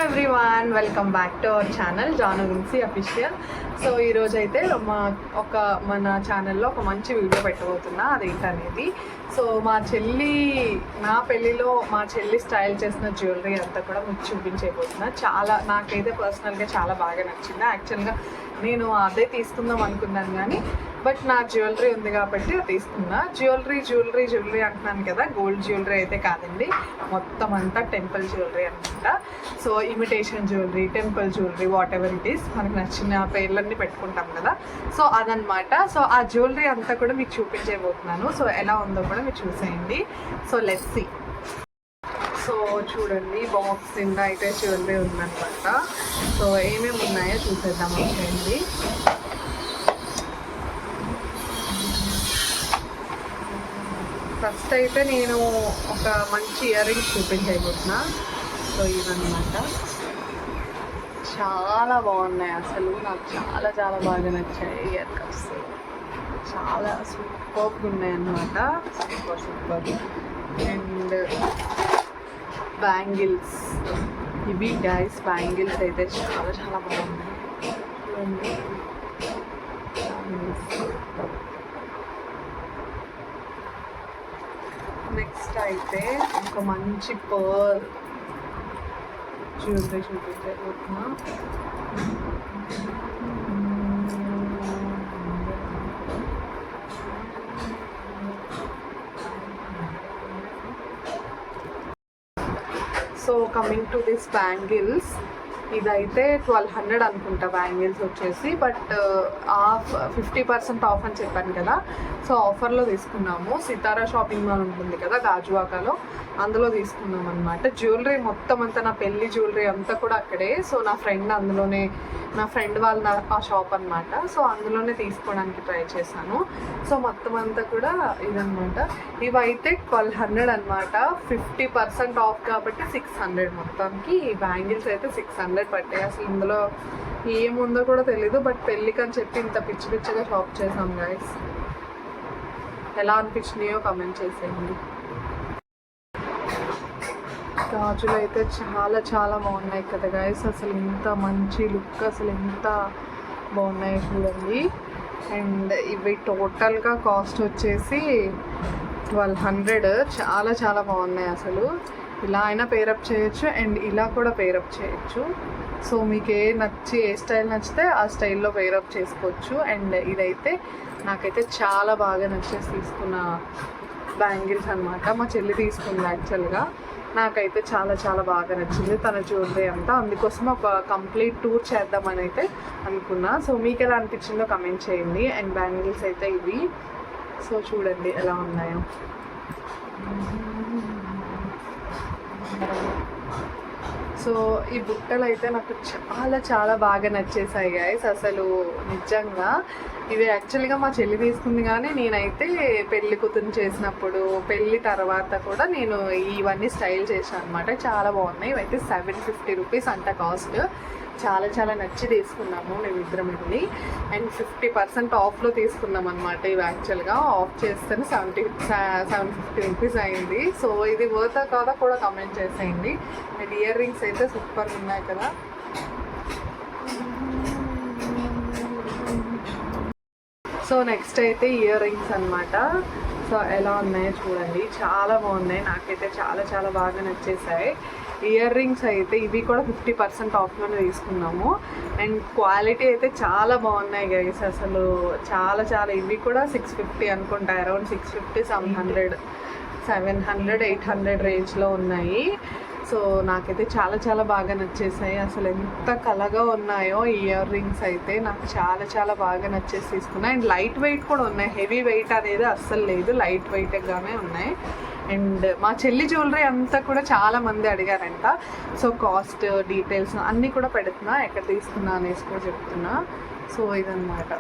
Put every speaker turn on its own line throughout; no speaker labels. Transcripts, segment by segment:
Everyone, welcome back to our channel Janu Vinci official. So ఈరోజు అయితే మన ఛానల్లో ఒక మంచి వీడియో పెట్టబోతున్నా. అదేంటనేది, సో నా పెళ్ళిలో మా చెల్లి స్టైల్ చేసిన జ్యువెలరీ అంతా కూడా మీకు చూపించబోతున్నా. నాకైతే పర్సనల్గా చాలా బాగా నచ్చింది. యాక్చువల్గా నేను అదే తీసుకుందాం అనుకున్నాను, కానీ బట్ నా జ్యువెలరీ ఉంది కాబట్టి అది తీసుకున్నా. జ్యువెలరీ అంటున్నాను కదా, గోల్డ్ జ్యువెలరీ అయితే కాదండి, మొత్తం అంతా టెంపుల్ జ్యువెలరీ అనమాట. So imitation jewellery, temple jewellery, what ever it is, మనకు నచ్చిన పేర్లన్నీ పెట్టుకుంటాం కదా, సో అదనమాట. సో ఆ జ్యువెలరీ అంతా కూడా మీకు చూపించబోతున్నాను. సో ఎలా ఉందో కూడా మీరు చూసేయండి. So let's see. సో చూడండి, బాక్స్ నిండా అయితే జ్యువెలరీ ఉందన్నమాట. సో ఏమేమి ఉన్నాయో చూసేద్దాం వచ్చేయండి. ఫస్ట్ అయితే నేను ఒక మంచి ఇయర్ రింగ్స్ చూపించబోతున్నా. సో ఇవన్నమాట, చాలా బాగున్నాయి. అసలు నాకు చాలా చాలా బాగా నచ్చాయి. ఇయర్ కప్స్ చాలా సూపర్గా ఉన్నాయి అన్నమాట, సూపర్. అండ్ బ్యాంగిల్స్, ఇవి గైస్ బ్యాంగిల్స్ అయితే చాలా చాలా బాగున్నాయి. నెక్స్ట్ అయితే ఒక మంచి పర్ల్ జ్యువెలరీ చూపించబోతున్నా. So coming to this bangles, ఇదైతే 1200 అనుకుంటా బ్యాంగిల్స్ వచ్చేసి. బట్ 50% ఆఫ్ అని చెప్పాను కదా, సో ఆఫర్లో తీసుకున్నాము. సితారా షాపింగ్ మాల్ ఉంటుంది కదా గాజువాకలో, అందులో తీసుకున్నాం అనమాట. జ్యువెలరీ మొత్తం అంతా, నా పెళ్లి జ్యువెలరీ అంతా కూడా అక్కడే. సో నా ఫ్రెండ్ వాళ్ళ ఆ షాప్ అనమాట. సో అందులోనే తీసుకోవడానికి ట్రై చేశాను. సో మొత్తం అంతా కూడా ఇదనమాట. ఇవైతే 1200 అనమాట, 50% ఆఫ్ కాబట్టి 600 మొత్తానికి. ఈ బ్యాంగిల్స్ అయితే 600 పట్టాయి. అసలు ఇందులో ఏముందో కూడా తెలీదు, బట్ పెళ్ళికి అని చెప్పి ఇంత పిచ్చిగా షాప్ చేసాం గైస్. ఎలా అనిపించినాయో కమెంట్ చేసేయండి. గాజులు అయితే చాలా చాలా బాగున్నాయి కదా గైస్, అసలు ఇంత మంచి లుక్, అసలు ఎంత బాగున్నాయి చూడండి. అండ్ ఇవి టోటల్గా కాస్ట్ వచ్చేసి 1200. చాలా చాలా బాగున్నాయి అసలు. ఇలా అయినా పేరప్ చేయొచ్చు అండ్ ఇలా కూడా పేరప్ చేయొచ్చు. సో మీకు ఏ స్టైల్ నచ్చితే ఆ స్టైల్లో పేరప్ చేసుకోవచ్చు. అండ్ ఇదైతే నాకైతే చాలా బాగా నచ్చేసి తీసుకున్న బ్యాంగిల్స్ అనమాట. మా చెల్లి తీసుకుంది యాక్చువల్గా. నాకైతే చాలా చాలా బాగా నచ్చింది తన జ్యువెలరీ అంతా. అందుకోసం ఒక కంప్లీట్ టూర్ చేద్దామని అయితే అనుకున్నా. సో మీకు ఎలా అనిపించిందో కమెంట్ చేయండి. అండ్ బ్యాంగిల్స్ అయితే ఇవి, సో చూడండి ఎలా ఉన్నాయో. సో ఈ బుట్టలు అయితే నాకు చాలా చాలా బాగా నచ్చేసాయి గైస్, అసలు నిజంగా. ఇవి యాక్చువల్గా మా చెల్లి తీసుకుంది, కానీ నేనైతే పెళ్లి కూతురు చేసినప్పుడు, పెళ్ళి తర్వాత కూడా నేను ఇవన్నీ స్టైల్ చేశాను అనమాట. చాలా బాగున్నాయి. ఇవైతే 750 రూపీస్ అంట కాస్ట్. చాలా చాలా నచ్చి తీసుకున్నాము మేమిద్దరం వెళ్ళి. అండ్ 50% ఆఫ్లో తీసుకున్నాం అనమాట. ఇవి యాక్చువల్గా ఆఫ్ చేస్తేనే 750 రూపీస్ అయింది. సో ఇది వర్త్ కాదా కూడా కమెంట్ చేసేయండి. అండ్ ఇయర్ రింగ్స్ అయితే సూపర్ ఉన్నాయి కదా. సో నెక్స్ట్ అయితే ఇయర్ రింగ్స్ అనమాట. సో ఎలా ఉన్నాయో చూడండి, చాలా బాగున్నాయి. నాకైతే చాలా చాలా బాగా నచ్చేసాయి. ఇయర్ రింగ్స్ అయితే ఇవి కూడా 50% ఆఫ్లోనే తీసుకున్నాము. అండ్ క్వాలిటీ అయితే చాలా బాగున్నాయి గైస్, అసలు చాలా చాలా. ఇవి కూడా 650 అనుకుంటా, అరౌండ్ 650, 700, 800 రేంజ్లో ఉన్నాయి. సో నాకైతే చాలా చాలా బాగా నచ్చేసాయి. అసలు ఎంత కలగా ఉన్నాయో ఇయర్ రింగ్స్ అయితే, నాకు చాలా చాలా బాగా నచ్చేసి తీసుకున్నాయి. అండ్ లైట్ వెయిట్ కూడా ఉన్నాయి, హెవీ వెయిట్ అనేది అస్సలు లేదు, లైట్ వెయిట్గానే ఉన్నాయి. అండ్ మా చెల్లి జ్యువెలరీ అంతా కూడా చాలా మంది అడిగారంట. సో కాస్ట్ డీటెయిల్స్ అన్నీ కూడా పెడుతున్నా, ఎక్కడ తీసుకున్నా అనేసి కూడా చెప్తున్నా. సో ఇదన్నమాట,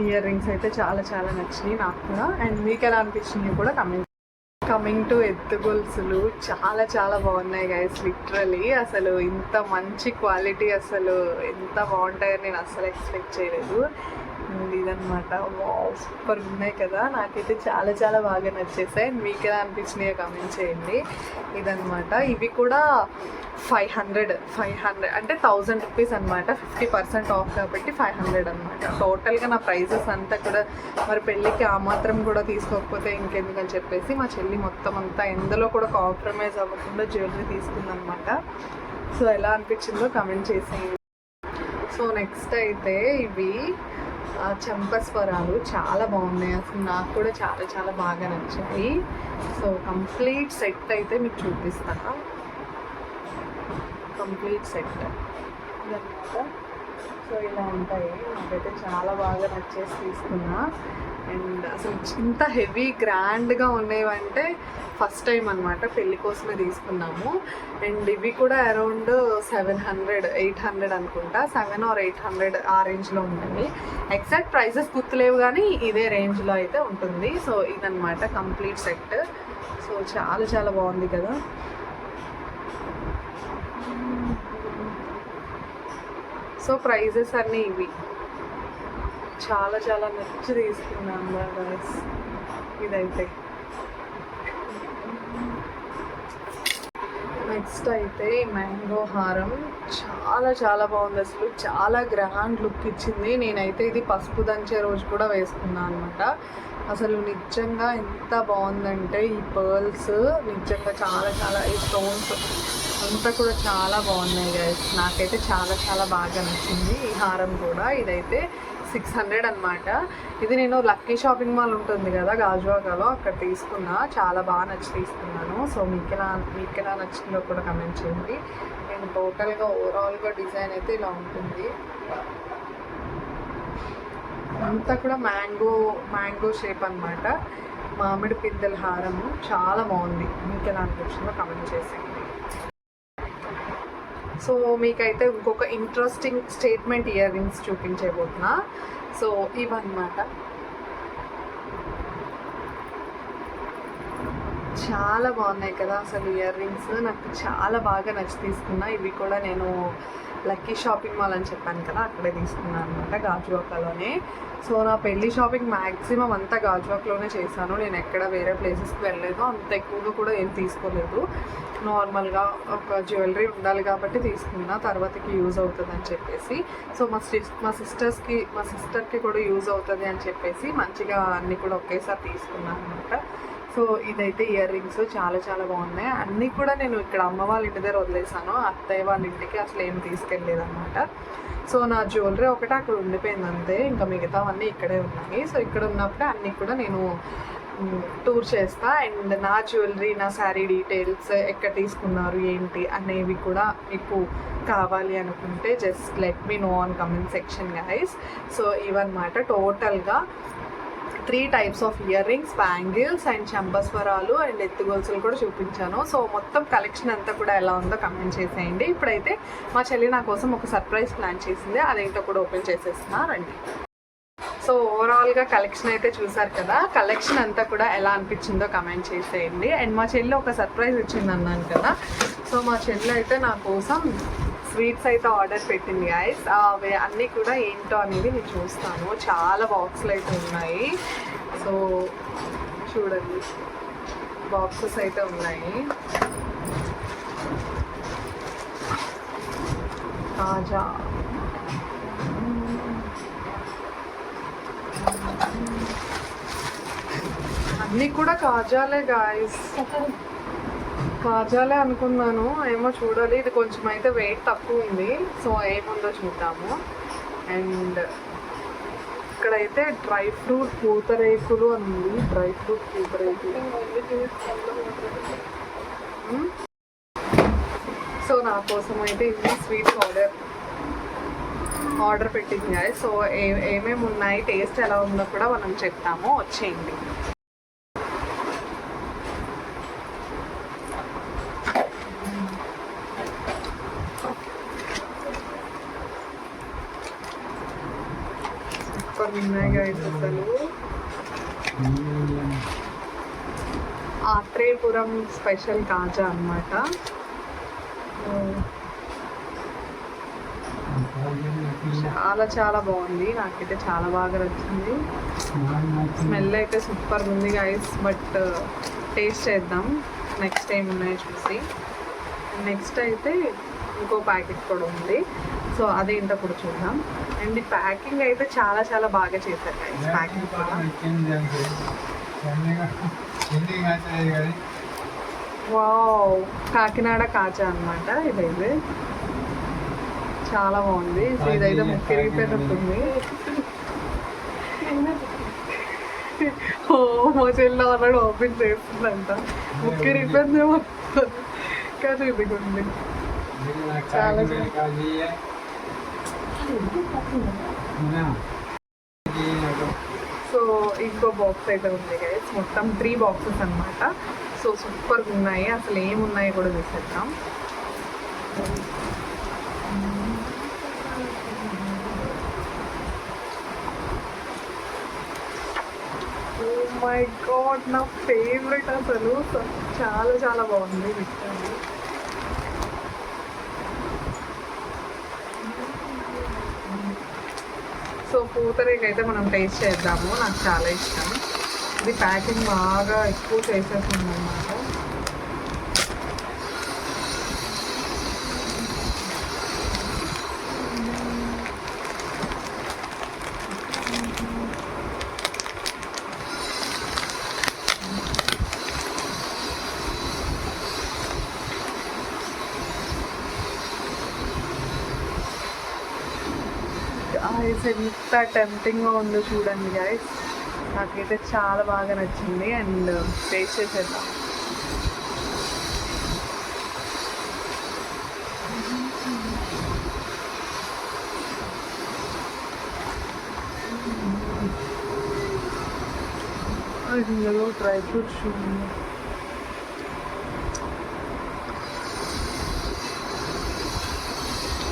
ఇయర్ రింగ్స్ అయితే చాలా చాలా నచ్చినాయి నాకు కూడా. అండ్ మీకు ఎలా అనిపించినాయి కూడా కమింగ్ టు ఎత్తు గొలుసులు, చాలా చాలా బాగున్నాయి గైస్. లిటరలీ అసలు ఇంత మంచి క్వాలిటీ, అసలు ఎంత బాగుంటాయని నేను అస్సలు ఎక్స్పెక్ట్ చేయలేదు. ఇదనమాట. వావ్, సూపర్ ఉన్నాయి కదా, నాకైతే చాలా చాలా బాగా నచ్చేసాయి. మీకు ఎలా అనిపించినాయో కామెంట్ చేయండి. ఇదనమాట. ఇవి కూడా 500 అంటే 1000 రూపీస్ అనమాట. 50% ఆఫ్ కాబట్టి 500 అనమాట. టోటల్గా నా ప్రైజెస్ అంతా కూడా మరి పెళ్ళికి ఆ మాత్రం కూడా తీసుకోకపోతే ఇంకెందుకని చెప్పేసి మా చెల్లి మొత్తం అంతా ఎందులో కూడా కాంప్రమైజ్ అవ్వకుండా జ్యువెలరీ తీసుకుందనమాట. సో ఎలా అనిపించిందో కమెంట్ చేసేయండి. సో నెక్స్ట్ అయితే ఇవి చంపస్వరాలు చాలా బాగున్నాయి. అసలు నాకు కూడా చాలా చాలా బాగా నచ్చాయి. సో కంప్లీట్ సెట్ అయితే మీకు చూపిస్తాను. కంప్లీట్ సెట్ ఇదన్నమాట. సో ఇలా ఉంటాయి. నాకైతే చాలా బాగా నచ్చేసి తీసుకున్నా. అండ్ అసలు ఇంత హెవీ గ్రాండ్గా ఉండేవంటే ఫస్ట్ టైం అనమాట, పెళ్ళి కోసమే తీసుకున్నాము. అండ్ ఇవి కూడా అరౌండ్ 700-800 అనుకుంటా, 7 or 800 ఆ రేంజ్లో ఉంటుంది. ఎగ్జాక్ట్ ప్రైజెస్ గుర్తులేవు కానీ ఇదే రేంజ్లో అయితే ఉంటుంది. సో ఇదన్నమాట కంప్లీట్ సెట్. సో చాలా చాలా బాగుంది కదా. సో ప్రైజెస్ అన్నీ ఇవి. చాలా చాలా నచ్చి తీసుకున్నాను గైస్. ఇదైతే నెక్స్ట్ అయితే ఈ మ్యాంగో హారం చాలా చాలా బాగుంది. అసలు చాలా గ్రాండ్ లుక్ ఇచ్చింది. నేనైతే ఇది పసుపు దంచే రోజు కూడా వేసుకున్నాను అనమాట. అసలు నిజంగా ఎంత బాగుందంటే ఈ పర్ల్స్ నిజంగా చాలా చాలా, ఈ స్టోన్స్ అంతా కూడా చాలా బాగున్నాయి గైస్. నాకైతే చాలా చాలా బాగా నచ్చింది ఈ హారం కూడా. ఇదైతే 600 అనమాట. ఇది నేను లక్కీ షాపింగ్ మాల్ ఉంటుంది కదా గాజువాకలో, అక్కడ తీసుకున్నా. చాలా బాగా నచ్చి తీసుకున్నాను. సో మీకు ఎలా నచ్చిందో కూడా కమెంట్ చేయండి. నేను టోటల్గా ఓవరాల్గా డిజైన్ అయితే ఇలా ఉంటుంది. అంతా కూడా మ్యాంగో షేప్ అనమాట. మామిడి పిందెల హారము చాలా బాగుంది. మీకు ఎలా అనిపించిందో కమెంట్ చేసేయండి. సో మీకైతే ఇంకొక ఇంట్రెస్టింగ్ స్టేట్మెంట్ ఇయర్ రింగ్స్ చూపించబోతున్నా. సో ఇవన్నమాట. చాలా బాగున్నాయి కదా అసలు ఇయర్ రింగ్స్. నాకు చాలా బాగా నచ్చి తీసుకున్నా. ఇవి కూడా నేను లక్కీ షాపింగ్ మాల్ అని చెప్పాను కదా, అక్కడే తీసుకున్నాను అనమాట, గాజువాకలోనే. సో నా పెళ్ళి షాపింగ్ మ్యాక్సిమం అంతా గాజువాకలోనే చేశాను. నేను ఎక్కడ వేరే ప్లేసెస్కి వెళ్ళలేదు. అంత ఎక్కువగా కూడా ఏం తీసుకోలేదు. నార్మల్గా ఒక జ్యువెలరీ ఉండాలి కాబట్టి తీసుకున్నా, తర్వాతకి యూజ్ అవుతుంది అని చెప్పేసి. సో మా సిస్టర్కి కూడా యూజ్ అవుతుంది అని చెప్పేసి మంచిగా అన్నీ కూడా ఒకేసారి తీసుకున్నాను అనమాట. సో ఇదైతే ఇయర్ రింగ్స్ చాలా చాలా బాగున్నాయి. అన్నీ కూడా నేను ఇక్కడ అమ్మ వాళ్ళ ఇంటి దగ్గర వదిలేసాను. అత్తయ్య వాళ్ళ ఇంటికి అసలు ఏం తీసుకెళ్ళలేదు అనమాట. సో నా జ్యువెలరీ ఒకటి అక్కడ ఉండిపోయింది అంతే, ఇంకా మిగతావన్నీ ఇక్కడే ఉన్నాయి. సో ఇక్కడ ఉన్నప్పుడే అన్నీ కూడా నేను టూర్ చేస్తా. అండ్ నా జ్యువెలరీ, నా శారీ డీటెయిల్స్, ఎక్కడ తీసుకున్నారు ఏంటి అనేవి కూడా మీకు కావాలి అనుకుంటే just let me know on comment section guys. So ఇవన్నమాట టోటల్గా 3 types of ear rings, bangles and చంపస్వరాలు అండ్ ఎత్తుగొలుసులు కూడా చూపించాను. సో మొత్తం కలెక్షన్ అంతా కూడా ఎలా ఉందో కమెంట్ చేసేయండి. ఇప్పుడైతే మా చెల్లి నా కోసం ఒక సర్ప్రైజ్ ప్లాన్ చేసింది, అదేంటో కూడా ఓపెన్ చేసేస్తున్నా రండి. సో ఓవరాల్గా కలెక్షన్ అయితే చూసారు కదా. కలెక్షన్ అంతా కూడా ఎలా అనిపించిందో కమెంట్ చేసేయండి. అండ్ మా చెల్లి ఒక సర్ప్రైజ్ ఇచ్చింది అన్నాను కదా. సో మా చెల్లి అయితే నా కోసం స్వీట్స్ అయితే ఆర్డర్ పెట్టింది గైస్. అవి అన్నీ కూడా ఏంటో అనేది నేను చూస్తాను. చాలా బాక్సులు అయితే ఉన్నాయి. సో చూడండి, బాక్సెస్ అయితే ఉన్నాయి. కాజా, అన్నీ కూడా కాజాలే గాయస్. కాజాలే అనుకున్నాను, ఏమో చూడాలి. ఇది కొంచెం అయితే వెయిట్ తక్కువ ఉంది. సో ఏముందో చూద్దాము. అండ్ ఇక్కడైతే డ్రై ఫ్రూట్ పూతరేకులు అని ఉంది. డ్రై ఫ్రూట్ పూతరేకులు. సో నా కోసం అయితే ఇది స్వీట్స్ ఆర్డర్ పెట్టింది కదా. సో ఏమేమి ఉన్నాయి, టేస్ట్ ఎలా ఉందో కూడా మనం చెప్తాము, వచ్చేయండి. అసలు ఆత్రేయపురం స్పెషల్ కాజా అన్నమాట. చాలా చాలా బాగుంది, నాకైతే చాలా బాగా నచ్చింది. స్మెల్ అయితే సూపర్ ఉంది గైస్. బట్ టేస్ట్ చేద్దాం నెక్స్ట్ టైం ఉన్నాయో చూసి. నెక్స్ట్ అయితే ఇంకో ప్యాకెట్ కూడా ఉంది, సో అదేంటో కూడా చూద్దాం. అండ్ ఈ ప్యాకింగ్ అయితే చాలా చాలా బాగా చేశారు గైస్. ప్యాకింగ్ కూడా వావ్, కాకినాడ కాజా అనమాట ఇదైతే. చాలా బాగుంది. సో ఇదైతే ముక్కిరిగిపోయినట్టుంది. ఓ మా చెల్లి ఆల్రెడీ ఓపెన్ చేస్తుందంట. ముక్కిరిగిపోయింది కానీ ఇది ఉంది. చాలా సో ఇంకో బాక్స్ అయితే ఉంది గైస్. మొత్తం 3 బాక్సెస్ అనమాట. సో సూపర్గా ఉన్నాయి. అసలు ఏమున్నాయో కూడా చూసేద్దాం. ఓ మై గాడ్, నా ఫేవరెట్ అసలు. చాలా చాలా బాగుంది విక్టరీ. సో పూతరేక్ అయితే మనం టేస్ట్ చేద్దాము. నాకు చాలా ఇష్టం. ఇది ప్యాకింగ్ బాగా ఎక్కువ చేసేస్తుంది అన్నమాట. గైస్ ఎంత టెంప్టింగ్గా ఉందో చూడండి గైస్. నాకైతే చాలా బాగా నచ్చింది. అండ్ టేస్ట్ చేసేద్దాం. ఇందులో డ్రై ఫ్రూట్స్ చూడండి.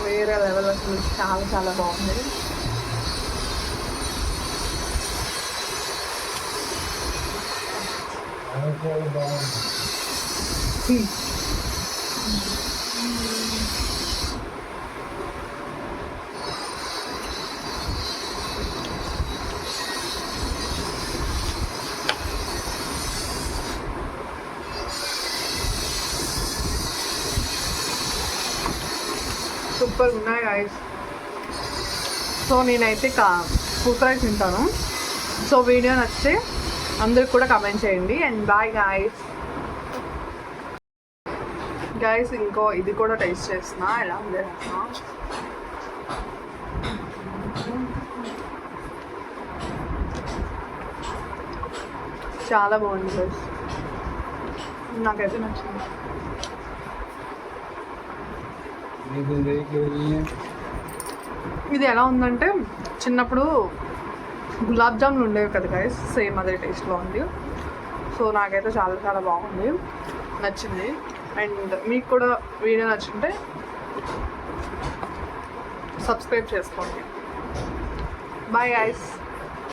వేరే లెవెల్ అసలు. చాలా చాలా బాగుంది. సూపర్ ఉన్నాయి గైస్. సో నేనైతే పూతరేక్ తింటాను. సో వీడియో నచ్చితే అందరికి కూడా కమెంట్ చేయండి. And bye guys. గైస్ ఇంకో ఇది కూడా టేస్ట్ చేస్తున్నా, ఎలా ఉంది. చాలా బాగుంది గైస్, నాకైతే నచ్చింది. ఇది ఎలా ఉందంటే చిన్నప్పుడు గులాబ్ జాములు ఉండేవి కదా గైస్, సేమ్ అదే టేస్ట్లో ఉంది. సో నాకైతే చాలా చాలా బాగుంది, నచ్చింది. అండ్ మీకు కూడా వీడియో నచ్చుంటే సబ్స్క్రైబ్ చేసుకోండి. Bye guys.